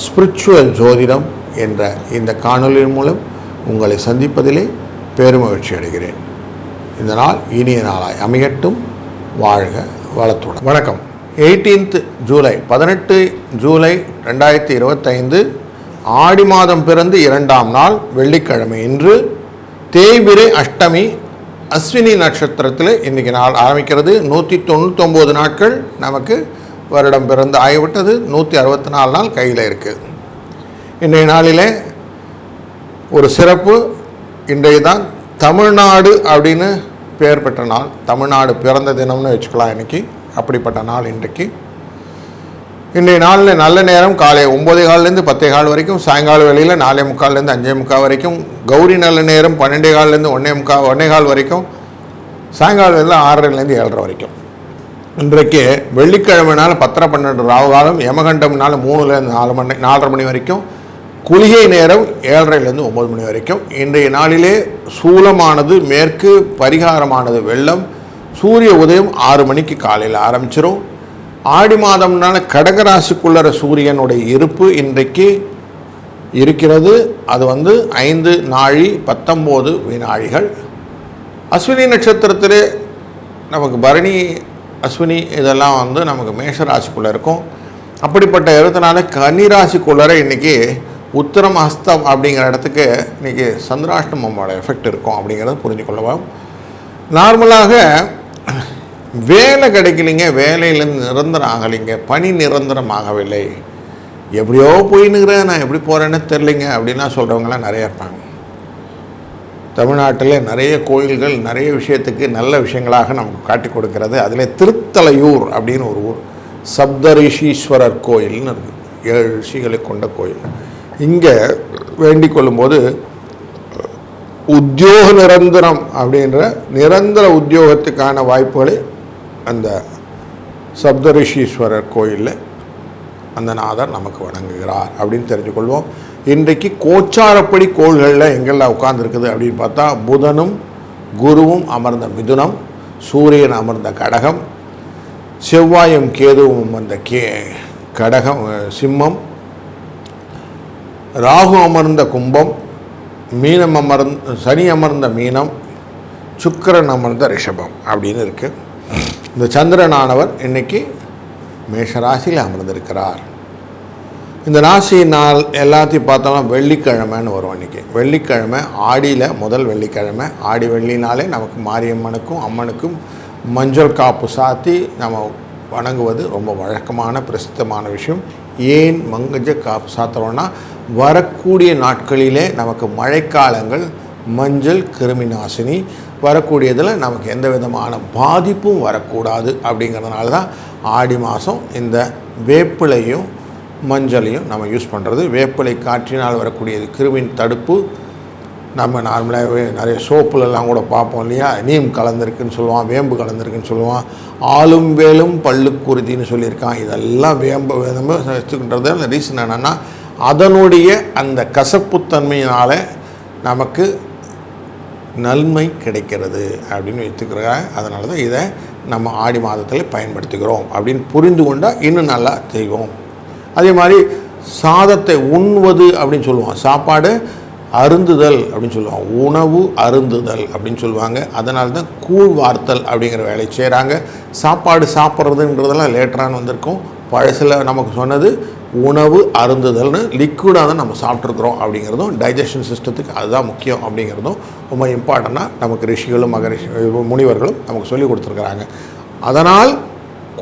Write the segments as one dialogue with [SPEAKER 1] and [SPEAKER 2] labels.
[SPEAKER 1] Spiritual ஜோதிடம் என்ற இந்த காணொலியின் மூலம் உங்களை சந்திப்பதிலே பெருமகிழ்ச்சி அடைகிறேன். இந்த நாள் இனிய நாளாய் அமையட்டும். வாழ்க வளத்துடன். வணக்கம். 18 ஜூலை 2025 ஆடி மாதம் பிறந்து 2ஆம் நாள் வெள்ளிக்கிழமை. இன்று தேய்பிரை அஷ்டமி அஸ்வினி நட்சத்திரத்தில் இன்றைக்கி நாள் ஆரம்பிக்கிறது. 199 நாட்கள் நமக்கு வருடம் பிறந்து ஆகிவிட்டது. 164 நாள் கையில் இருக்குது. இன்றைய நாளிலே ஒரு சிறப்பு. இன்றைய தான் தமிழ்நாடு அப்படின்னு பெயர் பெற்ற நாள். தமிழ்நாடு பிறந்த தினம்னு வச்சுக்கலாம். இன்றைக்கி அப்படிப்பட்ட நாள். இன்றைய நாளில் நல்ல நேரம் காலை 9:15 10:15 வரைக்கும், சாயங்கால வேளையில் 4:45 5:45 வரைக்கும், கௌரி நல்ல நேரம் 12:15 1:15 வரைக்கும், சாயங்கால வேளையில் 6:30 7:30 வரைக்கும். இன்றைக்கு வெள்ளிக்கிழமைனால 10:12 ராவு காலம், யமகண்டம்னால 3 4:30 மணி வரைக்கும், குளிகை நேரம் 7:30 9 மணி வரைக்கும். இன்றைய நாளிலே சூலமானது மேற்கு, பரிகாரமானது வெள்ளம். சூரிய உதயம் 6 மணிக்கு காலையில் ஆரம்பிச்சிடும். ஆடி மாதம்னால கடகராசிக்குள்ளற சூரியனுடைய இருப்பு இன்றைக்கு இருக்கிறது. அது 5 நாழி 19 வினாழிகள். அஸ்வினி நட்சத்திரத்திலே நமக்கு பரணி அஸ்வினி இதெல்லாம் நமக்கு மேஷராசிக்குள்ளே இருக்கும். அப்படிப்பட்ட இடத்தினால கன்னிராசிக்குள்ளற இன்றைக்கி உத்திரம் ஹஸ்தம் அப்படிங்கிற இடத்துக்கு இன்றைக்கி சந்திராஷ்டமோட எஃபெக்ட் இருக்கும் அப்படிங்கிறத புரிஞ்சுக்கொள்ளலாம். நார்மலாக வேலை கிடைக்கலிங்க, வேலையிலேருந்து நிரந்தரம் ஆகலைங்க, பணி நிரந்தரம் ஆகவில்லை, எப்படியோ போயின்னுக்கிறேன், நான் எப்படி போகிறேன்னு தெரிலிங்க அப்படின்லாம் சொல்கிறவங்களாம் நிறைய இருப்பாங்க. தமிழ்நாட்டில் நிறைய கோயில்கள் நிறைய விஷயத்துக்கு நல்ல விஷயங்களாக நமக்கு காட்டி கொடுக்கிறது. அதில் திருத்தலையூர் அப்படின்னு ஒரு ஊர், சப்தரிஷீஸ்வரர் கோயில்னு இருக்குது. 7 ரிஷிகளை கொண்ட கோயில். இங்கே வேண்டிக் கொள்ளும்போது உத்தியோக நிரந்தரம் அப்படின்ற நிரந்தர உத்தியோகத்துக்கான வாய்ப்புகளை அந்த சப்தரிஷீஸ்வரர் கோயிலில் அந்த நாதர் நமக்கு வழங்குகிறார் அப்படின்னு தெரிஞ்சுக்கொள்வோம். இன்றைக்கு கோச்சாரப்படி கோள்களில் எங்கெல்லாம் உட்கார்ந்துருக்குது அப்படின்னு பார்த்தா, புதனும் குருவும் அமர்ந்த மிதுனம், சூரியன் அமர்ந்த கடகம், செவ்வாயும் கேதுவும் அமர்ந்த கடகம் சிம்மம், ராகு அமர்ந்த கும்பம், சனி அமர்ந்த மீனம், சுக்கிரன் அமர்ந்த ரிஷபம் அப்படின்னு இருக்குது. இந்த சந்திரனானவர் இன்னைக்கு மேஷராசியில் அமர்ந்திருக்கிறார். இந்த ராசி நாள் எல்லாத்தையும் பார்த்தோம்னா வெள்ளிக்கிழமைன்னு வரும். இன்றைக்கி வெள்ளிக்கிழமை, ஆடியில் முதல் வெள்ளிக்கிழமை. ஆடி வெள்ளினாலே நமக்கு மாரியம்மனுக்கும் அம்மனுக்கும் மஞ்சள் காப்பு சாத்தி நம்ம வணங்குவது ரொம்ப வழக்கமான பிரசித்தமான விஷயம். ஏன் மஞ்சள் காப்பு சாத்துறோன்னா, வரக்கூடிய நாட்களிலே நமக்கு மழைக்காலங்கள், மஞ்சள் கிருமி நாசினி வரக்கூடியதில் நமக்கு எந்த விதமான பாதிப்பும் வரக்கூடாது. அப்படிங்கிறதுனால தான் ஆடி மாதம் இந்த வேப்பிலையும் மஞ்சளையும் நம்ம யூஸ் பண்ணுறது. வேப்பிலை காற்றினால் வரக்கூடியது கிருமியின் தடுப்பு. நம்ம நார்மலாகவே நிறைய சோப்புலெல்லாம் கூட பார்ப்போம் இல்லையா, நீம் கலந்துருக்குன்னு சொல்லுவான், வேம்பு கலந்துருக்குன்னு சொல்லுவான், ஆளும் வேலும் பல்லுக்குருதின்னு சொல்லியிருக்கான். இதெல்லாம் வேம்பு வச்சுக்கின்றது. அந்த ரீசன் என்னென்னா, அதனுடைய அந்த கசப்புத்தன்மையினால் நமக்கு நன்மை கிடைக்கிறது அப்படின்னு வைத்துக்கிறாங்க. அதனால தான் இதை நம்ம ஆடி மாதத்தில் பயன்படுத்துகிறோம் அப்படின்னு புரிந்து கொண்டால் இன்னும் நல்லா செய்வோம். அதே மாதிரி சாதத்தை உண்வது அப்படின்னு சொல்லுவோம், சாப்பாடு அருந்துதல் அப்படின்னு சொல்லுவாங்க, உணவு அருந்துதல் அப்படின்னு சொல்லுவாங்க. அதனால தான் கூழ் வார்த்தல் அப்படிங்கிற வேலையை செய்கிறாங்க. சாப்பாடு சாப்பிட்றதுன்றதெல்லாம் லேட்டரான வந்திருக்கும். பழசில் நமக்கு சொன்னது உணவு அருந்துதல்னு, லிக்விடாக தான் நம்ம சாப்பிட்ருக்குறோம் அப்படிங்கிறதும், டைஜஷன் சிஸ்டத்துக்கு அதுதான் முக்கியம் அப்படிங்கிறதும் ரொம்ப இம்பார்ட்டண்ட்டாக நமக்கு ரிஷிகளும் முனிவர்களும் நமக்கு சொல்லி கொடுத்துருக்குறாங்க. அதனால்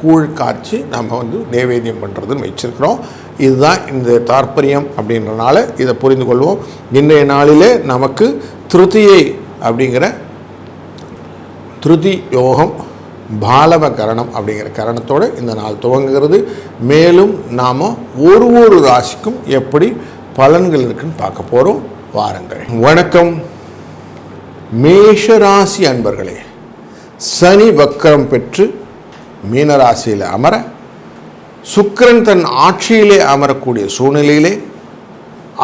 [SPEAKER 1] கூழ் காய்ச்சி நம்ம நைவேத்தியம் பண்ணுறதுன்னு வச்சுருக்கிறோம். இதுதான் இந்த தாற்பயம் அப்படின்றனால இதை புரிந்து கொள்வோம். இன்றைய நாளிலே நமக்கு திருதியை அப்படிங்கிற திருதி யோகம் பாலவ கரணம் அப்படிங்கிற கரணத்தோடு இந்த நாள் துவங்குகிறது. மேலும் நாம் ஒரு ராசிக்கும் எப்படி பலன்கள் இருக்குன்னு பார்க்க போகிறோம். வாருங்கள். வணக்கம் மேஷராசி அன்பர்களே. சனி வக்கரம் பெற்று மீனராசியில் அமர, சுக்கிரன் தன் ஆட்சியிலே அமரக்கூடிய சூழ்நிலையிலே,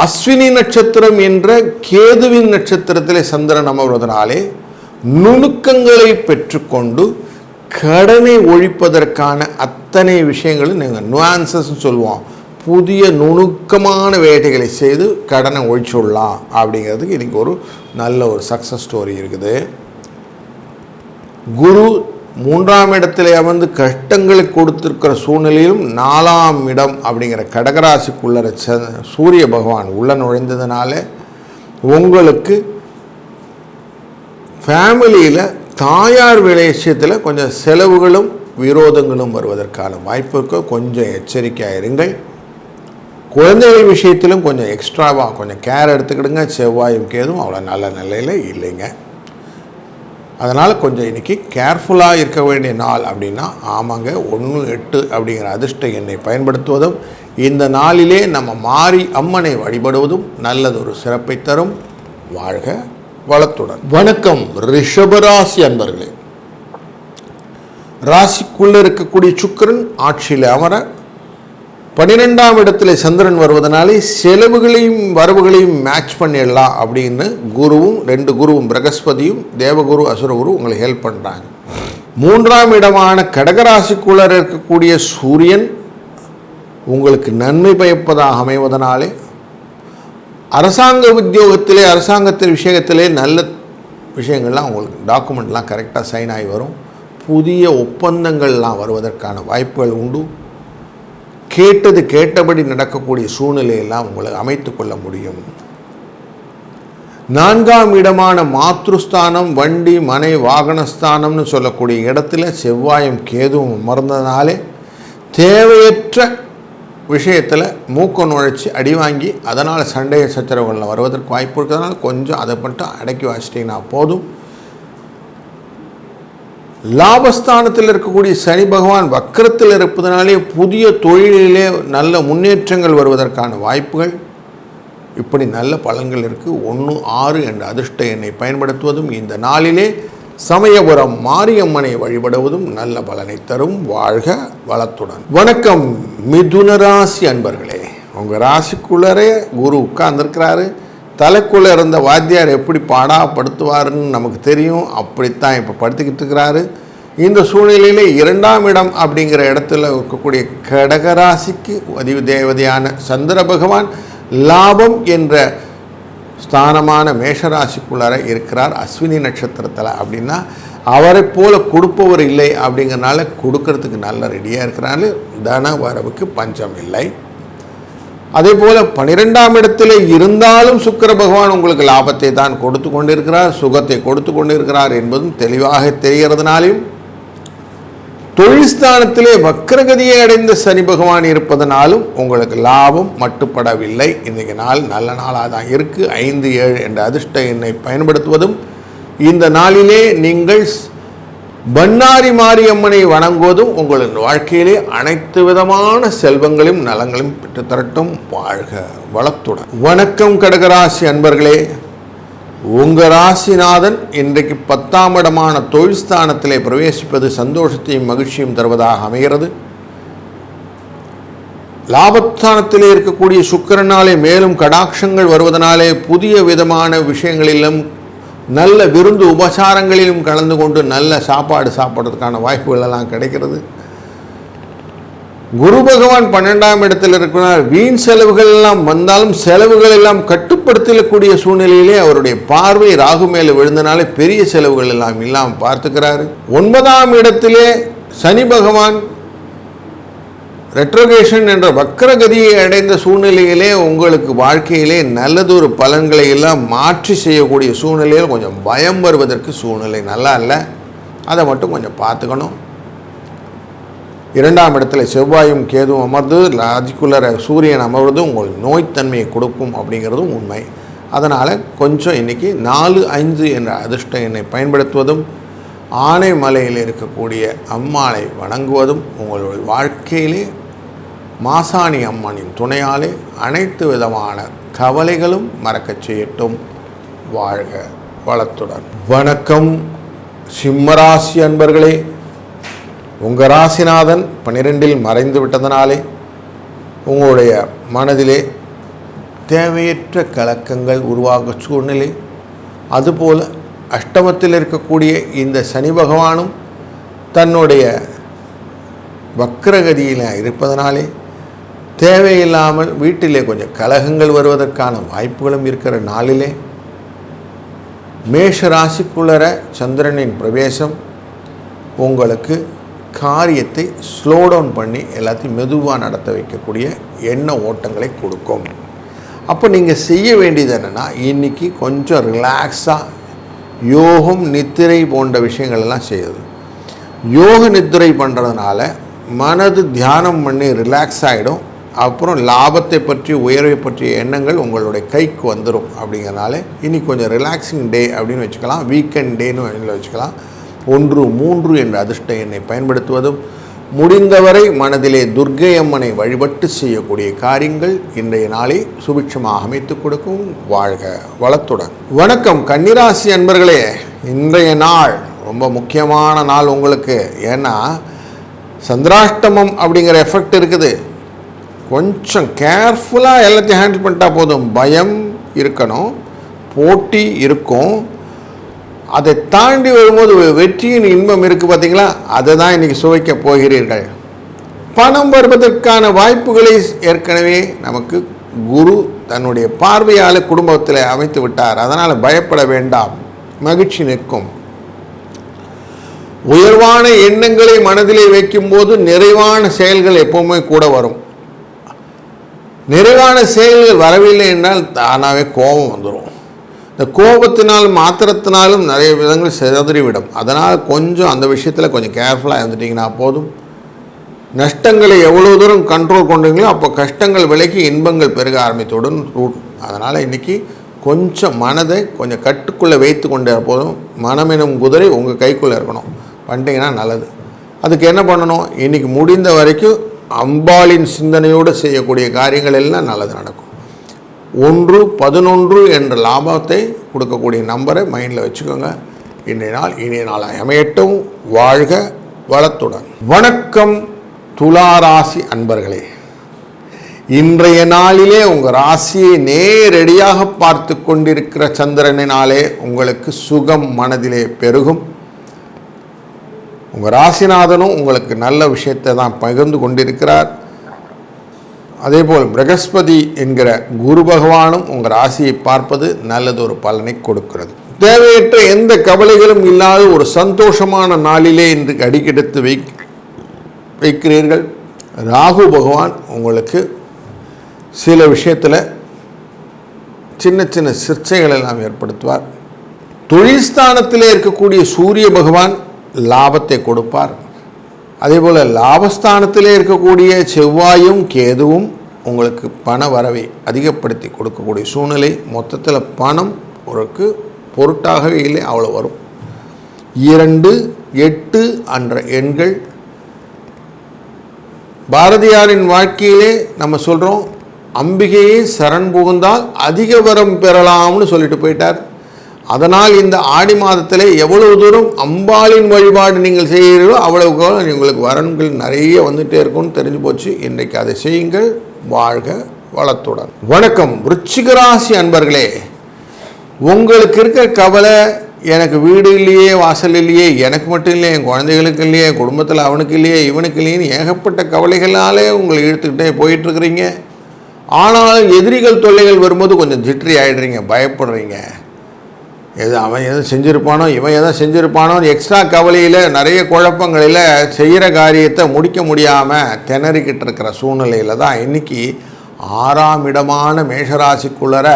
[SPEAKER 1] அஸ்வினி நட்சத்திரம் என்ற கேதுவின் நட்சத்திரத்திலே சந்திரன் அமர்வதனாலே நுணுக்கங்களை பெற்றுக்கொண்டு கடனை ஒழிப்பதற்கான அத்தனை விஷயங்களும் நீங்கள் நுவான்சஸ்ன்னு சொல்லுவோம், புதிய நுணுக்கமான வேட்டைகளை செய்து கடனை ஒழிச்சுடலாம் அப்படிங்கிறதுக்கு இன்றைக்கி ஒரு நல்ல ஒரு சக்ஸஸ் ஸ்டோரி இருக்குது. குரு 3ஆம் இடத்துல அமர்ந்து கஷ்டங்களை கொடுத்துருக்கிற சூழ்நிலையிலும் 4ஆம் இடம் அப்படிங்கிற கடகராசிக்குள்ள சூரிய பகவான் உள்ள நுழைந்ததுனால உங்களுக்கு ஃபேமிலியில் தாயார் விஷயத்தில் கொஞ்சம் செலவுகளும் விரோதங்களும் வருவதற்கான வாய்ப்பு இருக்க, கொஞ்சம் எச்சரிக்கையாக இருங்கள். குழந்தைகள் விஷயத்திலும் கொஞ்சம் எக்ஸ்ட்ராவாக கொஞ்சம் கேர் எடுத்துக்கிடுங்க. செவ்வாயும் கேதும் அவ்வளோ நல்ல நிலையில் இல்லைங்க. அதனால் கொஞ்சம் இன்றைக்கி கேர்ஃபுல்லாக இருக்க வேண்டிய நாள் அப்படின்னா ஆமாங்க, 1-8 அப்படிங்கிற அதிர்ஷ்ட எண்ணை பயன்படுத்துவதும் இந்த நாளிலே நம்ம மாரி அம்மனை வழிபடுவதும் நல்லதொரு சிறப்பை தரும். வாழ்க வளத்துடன். வணக்கம் ரிஷபராசி அன்பர்களே. ராசிக்குள்ளே இருக்கக்கூடிய சுக்கிரன் ஆட்சியில் அமர 12ஆம் இடத்துல சந்திரன் வருவதனாலே செலவுகளையும் வரவுகளையும் மேட்ச் பண்ணிடலாம் அப்படின்னு குருவும் 2 குருவும் பிரகஸ்பதியும் தேவகுரு அசுரகுரு உங்களுக்கு ஹெல்ப் பண்ணுறாங்க. 3ஆம் இடமான கடகராசிக்குள்ளே இருக்கக்கூடிய சூரியன் உங்களுக்கு நன்மை பயப்பதாக அமைவதனாலே அரசாங்க உத்தியோகத்திலே அரசாங்கத்தின் விஷயத்திலே நல்ல விஷயங்கள்லாம் உங்களுக்கு டாக்குமெண்ட்லாம் கரெக்டாக சைன் ஆகி வரும். புதிய ஒப்பந்தங்கள்லாம் வருவதற்கான வாய்ப்புகள் உண்டு. கேட்டது கேட்டபடி நடக்கக்கூடிய சூழ்நிலையெல்லாம் உங்களை அமைத்து கொள்ள முடியும். 4ஆம் இடமான மாத்ருஸ்தானம், வண்டி மனை வாகனஸ்தானம்னு சொல்லக்கூடிய இடத்துல செவ்வாயும் கேதுவும் அமர்ந்ததுனாலே தேவையற்ற விஷயத்தில் மூக்க நுழைச்சி அடி வாங்கி அதனால் சண்டைய சச்சரவுகளில் வருவதற்கு வாய்ப்பு இருக்கிறதுனால கொஞ்சம் அதை மட்டும் அடக்கி வச்சிட்டிங்கன்னா போதும். லாபஸ்தானத்தில் இருக்கக்கூடிய சனி பகவான் வக்கரத்தில் இருப்பதனாலே புதிய தொழிலிலே நல்ல முன்னேற்றங்கள் வருவதற்கான வாய்ப்புகள், இப்படி நல்ல பலன்கள் இருக்குது. 1-6 என்ற அதிர்ஷ்ட எண்ணை பயன்படுத்துவதும் இந்த நாளிலே சமயபுரம் மாரியம்மனை வழிபடுவதும் நல்ல பலனை தரும். வாழ்க வளத்துடன். வணக்கம் மிதுன ராசி அன்பர்களே. உங்கள் ராசிக்குள்ளரே குரு உட்கார்ந்துருக்கிறாரு. தலைக்குள்ளே இருந்த வாத்தியார் எப்படி பாடாப்படுத்துவாருன்னு நமக்கு தெரியும். அப்படித்தான் இப்போ படுத்திக்கிட்டு இருக்கிறாரு. இந்த சூழ்நிலையில் 2ஆம் இடம் அப்படிங்கிற இடத்துல இருக்கக்கூடிய கடகராசிக்கு அதிதேவதையான சந்திர பகவான் லாபம் என்ற ஸ்தானமான மேஷராசிக்குள்ளார இருக்கிறார் அஸ்வினி நட்சத்திரத்தில். அப்படின்னா அவரை போல கொடுப்பவர் இல்லை அப்படிங்கிறனால கொடுக்கறதுக்கு நல்ல ரெடியாக இருக்கிறாரு. தன வரவுக்கு பஞ்சம் இல்லை. அதே போல் 12ஆம் இடத்துல இருந்தாலும் சுக்கிர பகவான் உங்களுக்கு லாபத்தை தான் கொடுத்து கொண்டிருக்கிறார், சுகத்தை கொடுத்து கொண்டிருக்கிறார் என்பதும் தெளிவாக தெரிகிறதுனாலையும் தொழில்ஸ்தானத்திலே வக்ரகதியை அடைந்த சனி பகவான் இருப்பதனாலும் உங்களுக்கு லாபம் மட்டுப்படவில்லை. இன்றைக்கு நாள் நல்ல நாளாக தான் இருக்குது. 5-7 என்ற அதிர்ஷ்ட எண்ணை பயன்படுத்துவதும் இந்த நாளிலே நீங்கள் பண்ணாரி மாரியம்மனை வணங்குவதும் உங்களின் வாழ்க்கையிலே அனைத்து விதமான செல்வங்களையும் நலங்களையும் பெற்றுத்தரட்டும். வாழ்க வளத்துடன். வணக்கம் கடகராசி அன்பர்களே. உங்கள் ராசிநாதன் இன்றைக்கு 10ஆம் இடமான தொழில் ஸ்தானத்திலே பிரவேசிப்பது சந்தோஷத்தையும் மகிழ்ச்சியும் தருவதாக அமைகிறது. லாபஸ்தானத்திலே இருக்கக்கூடிய சுக்கிரனாலே மேலும் கடாட்சங்கள் வருவதனாலே புதிய விதமான விஷயங்களிலும் நல்ல விருந்து உபசாரங்களிலும் கலந்து கொண்டு நல்ல சாப்பாடு சாப்பிட்றதுக்கான வாய்ப்புகள் எல்லாம் கிடைக்கிறது. குரு பகவான் 12ஆம் இடத்தில் இருக்கிறார். வீண் செலவுகள் எல்லாம் வந்தாலும் செலவுகள் எல்லாம் கட்டுப்படுத்தக்கூடிய சூழ்நிலையிலே அவருடைய பார்வை ராகு மேலே விழுந்தனாலே பெரிய செலவுகள் எல்லாம் இல்லாமல் பார்த்துக்கிறாரு. 9ஆம் இடத்திலே சனி பகவான் ரெட்ரோகேஷன் என்ற வக்ரகதியை அடைந்த சூழ்நிலையிலே உங்களுக்கு வாழ்க்கையிலே நல்லதொரு பலன்களை எல்லாம் மாற்றி செய்யக்கூடிய சூழ்நிலையில் கொஞ்சம் பயம் வருவதற்கு சூழ்நிலை நல்லா இல்லை. அதை மட்டும் கொஞ்சம் பார்த்துக்கணும். 2ஆம் இடத்துல செவ்வாயும் கேதுவும் அமர்ந்து ராஜிக்குள்ளர சூரியன் அமர்வது உங்கள் நோய்த்தன்மையை கொடுக்கும் அப்படிங்கிறதும் உண்மை. அதனால் கொஞ்சம் இன்றைக்கி 4-5 என்ற அதிர்ஷ்ட எண்ணை பயன்படுத்துவதும் ஆனைமலையில் இருக்கக்கூடிய அம்மானை வணங்குவதும் உங்களுடைய வாழ்க்கையிலே மாசாணி அம்மனின் துணையாலே அனைத்து விதமான கவலைகளும் மறக்கச் செய்யட்டும். வாழ்க வளத்துடன். வணக்கம் சிம்மராசி அன்பர்களே. உங்கள் ராசிநாதன் 12இல் மறைந்து விட்டதனாலே உங்களுடைய மனதிலே தேவையற்ற கலக்கங்கள் உருவாக சூழ்நிலை. அதுபோல் அஷ்டமத்தில் இருக்கக்கூடிய இந்த சனி பகவானும் தன்னுடைய வக்ரகதியில் இருப்பதனாலே தேவையில்லாமல் வீட்டிலே கொஞ்சம் கலகங்கள் வருவதற்கான வாய்ப்புகளும் இருக்கிற நாளிலே மேஷ ராசிக்குள்ளர சந்திரனின் பிரவேசம் உங்களுக்கு காரியத்தை ஸ்லோ டவுன் பண்ணி எல்லாத்தையும் மெதுவாக நடத்த வைக்கக்கூடிய எண்ண ஓட்டங்களை கொடுக்கும். அப்போ நீங்கள் செய்ய வேண்டியது என்னென்னா, இன்றைக்கி கொஞ்சம் ரிலாக்ஸாக யோகம் நித்திரை போன்ற விஷயங்கள் எல்லாம் செய்யுது. யோக நித்திரை பண்ணுறதுனால மனது தியானம் பண்ணி ரிலாக்ஸ் ஆகிடும். அப்புறம் லாபத்தை பற்றி உயர்வை பற்றிய எண்ணங்கள் உங்களுடைய கைக்கு வந்துடும். அப்படிங்கிறனால இன்னைக்கு கொஞ்சம் ரிலாக்ஸிங் டே அப்படின்னு வச்சுக்கலாம், வீக்கெண்ட் டேன்னு வச்சுக்கலாம். 1-3 என்ற அதிர்ஷ்ட எண்ணை பயன்படுத்துவதும், முடிந்தவரை மனதிலே துர்க்கை அம்மனை வழிபட்டு செய்யக்கூடிய காரியங்கள் இன்றைய நாளை சுபிட்சமாக அமைத்துக் கொடுக்கும். வாழ்க வளத்துடன். வணக்கம் கன்னிராசி அன்பர்களே, இன்றைய நாள் ரொம்ப முக்கியமான நாள் உங்களுக்கு. ஏன்னா சந்திராஷ்டமம் அப்படிங்கிற எஃபெக்ட் இருக்குது. கொஞ்சம் கேர்ஃபுல்லாக எல்லாத்தையும் ஹேண்டில் பண்ணிட்டா போதும். பயம் இருக்கணும், போட்டி இருக்கும். அதை தாண்டி வரும்போது வெற்றியின் இன்பம் இருக்குது பார்த்தீங்களா, அதை தான் இன்றைக்கி சுவைக்க போகிறீர்கள். பணம் வருவதற்கான வாய்ப்புகளை ஏற்கனவே நமக்கு குரு தன்னுடைய பார்வையால் குடும்பத்தில் அமைத்து விட்டார். அதனால் பயப்பட வேண்டாம், மகிழ்ச்சி நிற்கும். உயர்வான எண்ணங்களை மனதிலே வைக்கும்போது நிறைவான செயல்கள் எப்பவுமே கூட வரும். நிறைவான செயல்கள் வரவில்லை என்றால் தானாகவே கோபம் வந்துடும். இந்த கோபத்தினால் மாத்திரத்தினாலும் நிறைய விதங்கள் சிதறிவிடும். அதனால் கொஞ்சம் அந்த விஷயத்தில் கொஞ்சம் கேர்ஃபுல்லாக இருந்துட்டிங்கன்னா போதும். நஷ்டங்களை எவ்வளோ தூரம் கண்ட்ரோல் கொண்டீங்களோ அப்போ கஷ்டங்கள் விலைக்கு இன்பங்கள் பெருக ஆரம்பித்தவுடன் ரூட். அதனால் இன்றைக்கி கொஞ்சம் மனதை கொஞ்சம் கட்டுக்குள்ளே வைத்து கொண்டே போதும். மனமெனும் குதிரை உங்கள் கைக்குள்ளே இருக்கணும். பண்ணிட்டீங்கன்னா நல்லது. அதுக்கு என்ன பண்ணணும், இன்றைக்கி முடிந்த வரைக்கும் அம்பாளின் சிந்தனையோடு செய்யக்கூடிய காரியங்கள் எல்லாம் நல்லது நடக்கும். 1-11 என்ற லாபத்தை கொடுக்கக்கூடிய நம்பரை மைண்டில் வச்சுக்கோங்க. இன்றைய நாள் இனிய நாளாக அமையட்டும். வாழ்க வளத்துடன். வணக்கம் துளாராசி அன்பர்களே, இன்றைய நாளிலே உங்கள் ராசியை நேரடியாக பார்த்து கொண்டிருக்கிற சந்திரனினாலே உங்களுக்கு சுகம் மனதிலே பெருகும். உங்கள் ராசிநாதனும் உங்களுக்கு நல்ல விஷயத்தை தான் பகிர்ந்து கொண்டிருக்கிறார். அதேபோல் பிரகஸ்பதி என்கிற குரு பகவானும் உங்கள் ராசியை பார்ப்பது நல்லதொரு பலனை கொடுக்கிறது. தேவையற்ற எந்த கவலைகளும் இல்லாத ஒரு சந்தோஷமான நாளிலே இன்று அடிக்கெடுத்து வைக்கிறீர்கள். ராகு பகவான் உங்களுக்கு சில விஷயத்தில் சின்ன சின்ன சர்ச்சைகள் எல்லாம் ஏற்படுத்துவார். தொழில் ஸ்தானத்திலே இருக்கக்கூடிய சூரிய பகவான் லாபத்தை கொடுப்பார். அதேபோல் லாபஸ்தானத்திலே இருக்கக்கூடிய செவ்வாயும் கேதுவும் உங்களுக்கு பண வரவை அதிகப்படுத்தி கொடுக்கக்கூடிய சூழ்நிலை. மொத்தத்தில் பணம் ஒரு பொருட்டாகவே இல்லை, அவ்வளோ வரும். 2, 8 என்ற எண்கள் பாரதியாரின் வாழ்க்கையிலே நம்ம சொல்கிறோம், அம்பிகையை சரண் புகுந்தால் அதிக வரம் பெறலாம்னு சொல்லிட்டு போயிட்டார். அதனால் இந்த ஆடி மாதத்தில் எவ்வளவு தூரம் அம்பாளின் வழிபாடு நீங்கள் செய்கிறீர்களோ அவ்வளவுக்கு உங்களுக்கு வரன்கள் நிறைய வந்துகிட்டே இருக்கும்னு தெரிஞ்சு போச்சு. இன்றைக்கு அதை செய்யுங்கள். வாழ்க வளத்துடன். வணக்கம் விருச்சிக ராசி அன்பர்களே, உங்களுக்கு இருக்கிற கவலை, எனக்கு வீடு இல்லையே, வாசல் இல்லையே, எனக்கு மட்டும் இல்லையே, என் குழந்தைகளுக்கு இல்லையே, குடும்பத்தில் அவனுக்கு இல்லையே, இவனுக்கு இல்லையேன்னு ஏகப்பட்ட கவலைகளாலே உங்களை இழுத்துக்கிட்டே போயிட்டுருக்குறீங்க. ஆனாலும் எதிரிகள் தொல்லைகள் வரும்போது கொஞ்சம் ஜிட்ரி ஆகிடுறீங்க, பயப்படுறீங்க. அவன் எதுவும் செஞ்சுருப்பானோ, இவன் எதுவும் செஞ்சுருப்பானோ, எக்ஸ்ட்ரா கவலையில் நிறைய குழப்பங்களில் செய்கிற காரியத்தை முடிக்க முடியாமல் திணறிக்கிட்டு இருக்கிற சூழ்நிலையில் தான் இன்றைக்கி 6ஆம் இடமான மேஷராசிக்குள்ளர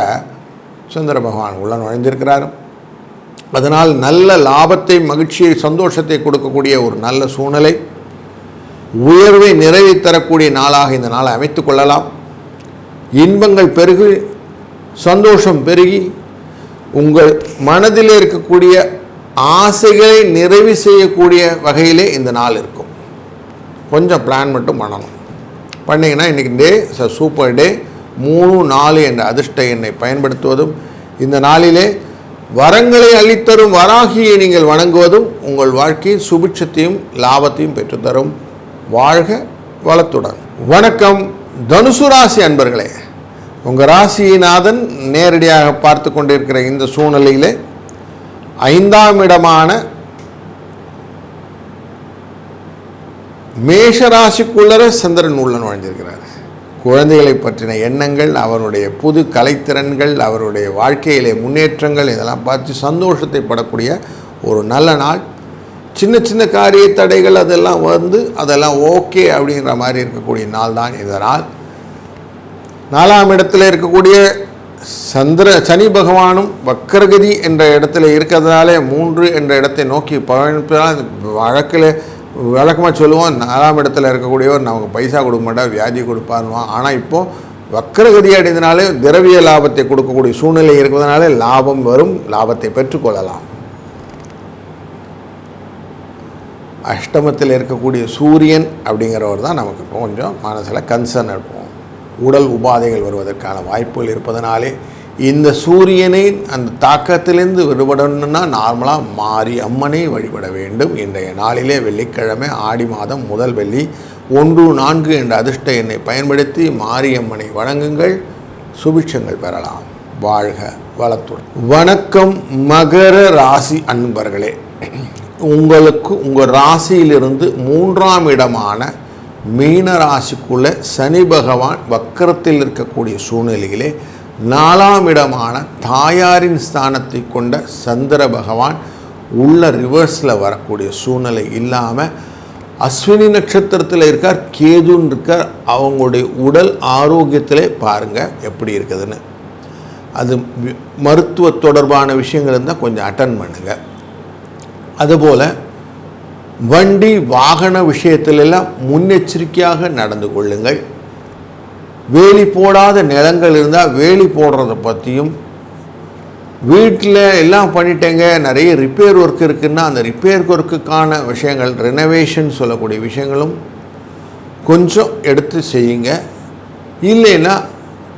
[SPEAKER 1] சந்திர பகவான் உள்ள நுழைந்திருக்கிறார். அதனால் நல்ல லாபத்தை, மகிழ்ச்சியை, சந்தோஷத்தை கொடுக்கக்கூடிய ஒரு நல்ல சூழ்நிலை, உயர்வை நிறைவை தரக்கூடிய நாளாக இந்த நாளை அமைத்து கொள்ளலாம். இன்பங்கள் பெருகி, சந்தோஷம் பெருகி, உங்கள் மனதில் இருக்கக்கூடிய ஆசைகளை நிறைவு செய்யக்கூடிய வகையிலே இந்த நாள் இருக்கும். கொஞ்சம் பிளான் மட்டும் பண்ணணும். பண்ணிங்கன்னா இன்றைக்கி டே சூப்பர் டே. 3-4 என்ற அதிர்ஷ்ட எண்ணை பயன்படுத்துவதும், இந்த நாளிலே வரங்களை அளித்தரும் வராகியை நீங்கள் வணங்குவதும் உங்கள் வாழ்க்கையில் சுபிட்சத்தையும் லாபத்தையும் பெற்றுத்தரும். வாழ்க வளத்துடன். வணக்கம் தனுசு ராசி அன்பர்களே, உங்கள் ராசிநாதன் நேரடியாக பார்த்து கொண்டிருக்கிற இந்த சூழ்நிலையில் 5ஆம் இடமான மேஷராசிக்குள்ளர சந்திரன் உள்ள நுழைஞ்சிருக்கிறார். குழந்தைகளை பற்றின எண்ணங்கள், அவருடைய புது கலைத்திறன்கள், அவருடைய வாழ்க்கையிலே முன்னேற்றங்கள் இதெல்லாம் பார்த்து சந்தோஷத்தை படக்கூடிய ஒரு நல்ல நாள். சின்ன சின்ன காரிய தடைகள் அதெல்லாம் அதெல்லாம் ஓகே அப்படிங்கிற மாதிரி இருக்கக்கூடிய நாள் தான் இந்த நாள். 4ஆம் இடத்துல இருக்கக்கூடிய சனி பகவானும் வக்கரகதி என்ற இடத்துல இருக்கிறதுனாலே 3 என்ற இடத்தை நோக்கி பயணிப்பதால் வழக்கமாக சொல்லுவோம், 4ஆம் இடத்துல இருக்கக்கூடியவர் நமக்கு பைசா கொடுக்க மாட்டார், வியாதி கொடுப்பாருவான். ஆனால் இப்போது வக்கரகதி அடைந்தனாலே திரவிய லாபத்தை கொடுக்கக்கூடிய சூழ்நிலை இருக்கிறதுனால லாபம் வரும், லாபத்தை பெற்றுக்கொள்ளலாம். அஷ்டமத்தில் இருக்கக்கூடிய சூரியன் அப்படிங்கிறவர் தான் நமக்கு கொஞ்சம் மனசில் கன்சர்ன் இருக்கும். உடல் உபாதைகள் வருவதற்கான வாய்ப்புகள் இருப்பதனாலே இந்த சூரியனை அந்த தாக்கத்திலிருந்து விடுபடணும்னா நார்மலாக மாறி அம்மனை வழிபட வேண்டும். இன்றைய நாளிலே வெள்ளிக்கிழமை ஆடி மாதம் முதல் வெள்ளி 1-4 என்ற அதிர்ஷ்ட எண்ணை பயன்படுத்தி மாரியம்மனை வணங்குங்கள், சுபிட்சங்கள் பெறலாம். வாழ்க வளத்துடன். வணக்கம் மகர ராசி அன்பர்களே, உங்களுக்கு உங்கள் ராசியிலிருந்து 3ஆம் இடமான மீன ராசிக்குள்ளே சனி பகவான் வக்கரத்தில் இருக்கக்கூடிய சூழ்நிலையிலே 4ஆம் இடமான தாயாரின் ஸ்தானத்தை கொண்ட சந்திர பகவான் உள்ள ரிவர்ஸில் வரக்கூடிய சூழ்நிலை இல்லாமல் அஸ்வினி நட்சத்திரத்தில் இருக்கார், கேதுன்னு இருக்கார். அவங்களுடைய உடல் ஆரோக்கியத்திலே பாருங்கள் எப்படி இருக்குதுன்னு. அது மருத்துவ தொடர்பான விஷயங்கள் இருந்தால் கொஞ்சம் அட்டன் பண்ணுங்கள். அதுபோல் வண்டி வாகன விஷயத்திலெல்லாம் முன்னெச்சரிக்கையாக நடந்து கொள்ளுங்கள். வேலி போடாத நிலங்கள் இருந்தால் வேலி போடுறதை பற்றியும், வீட்டில் எல்லாம் பண்ணிட்டேங்க நிறைய ரிப்பேர் ஒர்க் இருக்குன்னா அந்த ரிப்பேர் ஒர்க்குக்கான விஷயங்கள், ரெனோவேஷன் சொல்லக்கூடிய விஷயங்களும் கொஞ்சம் எடுத்து செய்யுங்க. இல்லைன்னா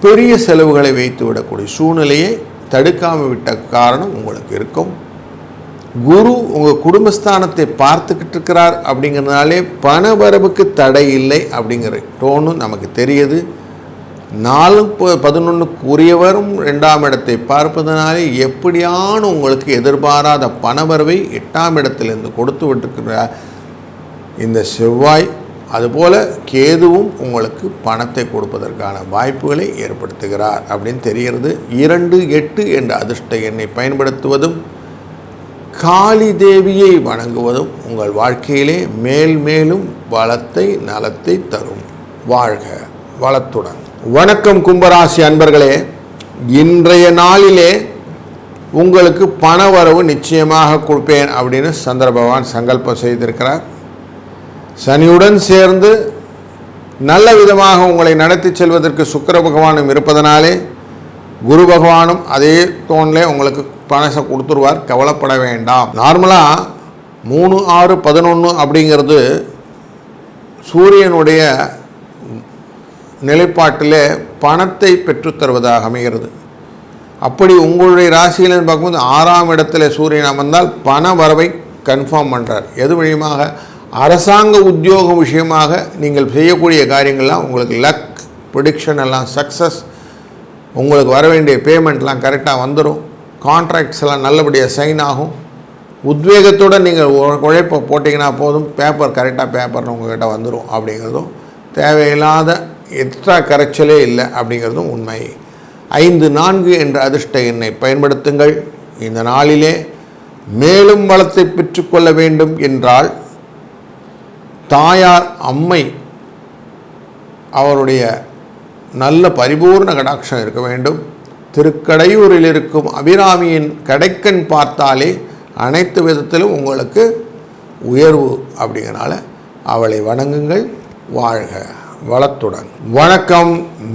[SPEAKER 1] பெரிய செலவுகளை வைத்து விடக்கூடிய சூழ்நிலையை தடுக்காமல் விட்ட காரணம் உங்களுக்கு இருக்கும். குரு உங்கள் குடும்பஸ்தானத்தை பார்த்துக்கிட்டு இருக்கிறார் அப்படிங்கிறதுனாலே பண வரவுக்கு தடை இல்லை அப்படிங்கிற டோனும் நமக்கு தெரியுது. 4-11 2ஆம் இடத்தை பார்ப்பதனாலே எப்படியான உங்களுக்கு எதிர்பாராத பணவரவை 8ஆம் இடத்திலிருந்து கொடுத்து விட்டுருக்கிறார் இந்த செவ்வாய். அதுபோல் கேதுவும் உங்களுக்கு பணத்தை கொடுப்பதற்கான வாய்ப்புகளை ஏற்படுத்துகிறார் அப்படின்னு தெரிகிறது. 2-8 என்ற அதிர்ஷ்ட எண்ணை பயன்படுத்துவதும் காளி தேவியை வணங்குவதும் உங்கள் வாழ்க்கையிலே மேலும் வளத்தை நலத்தை தரும். வாழ்க வளத்துடன். வணக்கம் கும்பராசி அன்பர்களே, இன்றைய நாளிலே உங்களுக்கு பண வரவு நிச்சயமாக கொடுப்பேன் அப்படின்னு சந்திர பகவான் சங்கல்பம் செய்திருக்கிறார். சனியுடன் சேர்ந்து நல்ல விதமாக உங்களை நடத்தி செல்வதற்கு சுக்கிர பகவானும் இருப்பதனாலே குரு பகவானும் அதே தோணிலே உங்களுக்கு பணத்தை கொடுத்துருவார், கவலைப்பட வேண்டாம். நார்மலாக 3-6-11 அப்படிங்கிறது சூரியனுடைய நிலைப்பாட்டிலே பணத்தை பெற்றுத்தருவதாக அமைகிறது. அப்படி உங்களுடைய ராசியிலிருந்து பார்க்கும்போது 6ஆம் இடத்துல சூரியன் அமர்ந்தால் பண வரவை கன்ஃபார்ம் பண்ணுறார். எது வழியமாக அரசாங்க உத்தியோகம் விஷயமாக நீங்கள் செய்யக்கூடிய காரியங்கள்லாம் உங்களுக்கு லக் ப்ரிடிக்ஷன் எல்லாம் சக்ஸஸ், உங்களுக்கு வர வேண்டிய பேமெண்ட்லாம் கரெக்டாக வந்துடும், கான்ட்ராக்ட்ஸ் எல்லாம் நல்லபடியாக சைன் ஆகும். உத்வேகத்துடன் நீங்கள் உழைப்பை போட்டிங்கன்னா போதும், பேப்பர் கரெக்டாக பேப்பர்னு உங்கள்கிட்ட வந்துடும் அப்படிங்கிறதும், தேவையில்லாத எக்ஸ்ட்ரா கரைச்சலே இல்லை அப்படிங்கிறதும் உண்மை. 5-4 என்ற அதிர்ஷ்ட எண்ணை பயன்படுத்துங்கள். இந்த நாளிலே மேலும் வளத்தை பெற்றுக்கொள்ள வேண்டும் என்றால் தாயார் அம்மை அவருடைய நல்ல பரிபூர்ண கடாட்சம் இருக்க வேண்டும். திருக்கடையூரில் இருக்கும் அபிராமியின் கடைக்கண் பார்த்தாலே அனைத்து விதத்திலும் உங்களுக்கு உயர்வு அப்படிங்கிறனால அவளை வணங்குங்கள். வாழ்க வளத்துடன். வணக்கம்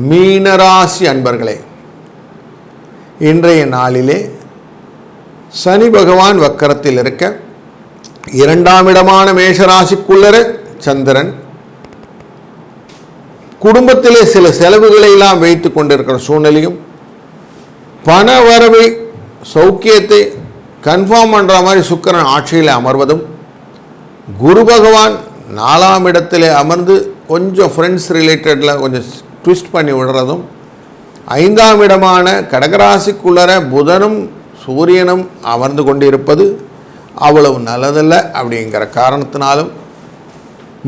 [SPEAKER 1] மீனராசி அன்பர்களே, இன்றைய நாளிலே சனி பகவான் வக்கரத்தில் இருக்க 2ஆம் இடமான மேஷராசிக்குள்ளர சந்திரன் குடும்பத்திலே சில செலவுகளை எல்லாம் வைத்து கொண்டிருக்கிற சூழ்நிலையும், பண வரவை சௌக்கியத்தை கன்ஃபார்ம் பண்ணுற மாதிரி சுக்கிரன் ஆட்சியில் அமர்வதும், குரு பகவான் 4ஆம் இடத்திலே அமர்ந்து கொஞ்சம் ஃப்ரெண்ட்ஸ் ரிலேட்டடில் கொஞ்சம் ட்விஸ்ட் பண்ணி விடுறதும், 5ஆம் இடமான கடகராசிக்குள்ளர புதனும் சூரியனும் அமர்ந்து கொண்டிருப்பது அவ்வளவு நல்லதல்ல அப்படிங்கிற காரணத்தினாலும்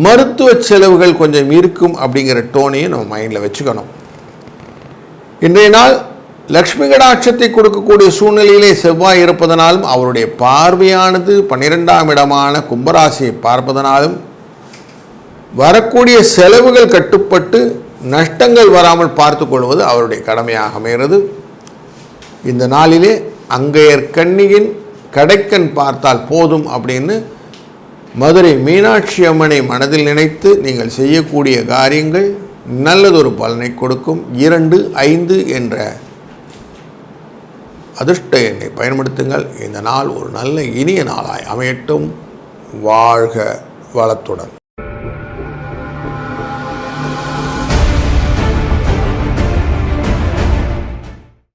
[SPEAKER 1] மருத்துவ செலவுகள் கொஞ்சம் இருக்கும் அப்படிங்கிற டோனையும் நம்ம மைண்டில் வச்சுக்கணும். இன்றைய நாள் லக்ஷ்மி கடாட்சத்தை கொடுக்கக்கூடிய சூழ்நிலையிலே செவ்வாய் இருப்பதனாலும் அவருடைய பார்வையானது 12ஆம் இடமான கும்பராசியை பார்ப்பதனாலும் வரக்கூடிய செலவுகள் கட்டுப்பட்டு நஷ்டங்கள் வராமல் பார்த்து கொள்வது அவருடைய கடமையாக அமைகிறது. இந்த நாளிலே அங்கையர் கண்ணியின் கடைக்கண் பார்த்தால் போதும் அப்படின்னு மதுரை மீனாட்சி அம்மனை மனதில் நினைத்து நீங்கள் செய்யக்கூடிய காரியங்கள் நல்லதொரு பலனை கொடுக்கும். 2, 5 என்ற அதிர்ஷ்ட எண்ணை பயன்படுத்துங்கள். இந்த நாள் ஒரு நல்ல இனிய நாளாய் அமையட்டும். வாழ்க வளத்துடன்.